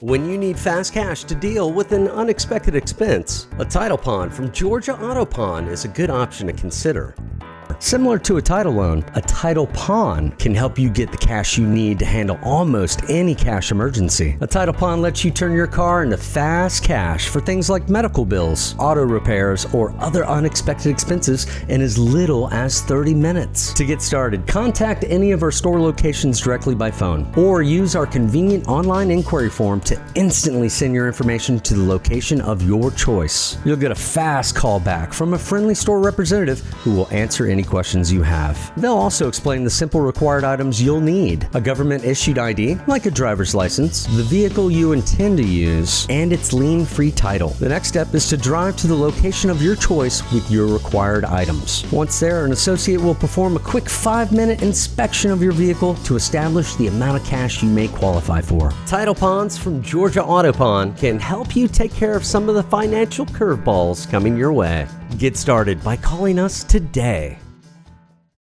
When you need fast cash to deal with an unexpected expense, a title pawn from Georgia Auto Pawn is a good option to consider. Similar to a title loan, a title pawn can help you get the cash you need to handle almost any cash emergency. A title pawn lets you turn your car into fast cash for things like medical bills, auto repairs, or other unexpected expenses in as little as 30 minutes. To get started, contact any of our store locations directly by phone, or use our convenient online inquiry form to instantly send your information to the location of your choice. You'll get a fast call back from a friendly store representative who will answer any questions you have. They'll also explain the simple required items you'll need: a government-issued ID, like a driver's license, the vehicle you intend to use, and its lien-free title. The next step is to drive to the location of your choice with your required items. Once there, an associate will perform a quick 5-minute inspection of your vehicle to establish the amount of cash you may qualify for. Title Pawns from Georgia Auto Pawn can help you take care of some of the financial curveballs coming your way. Get started by calling us today.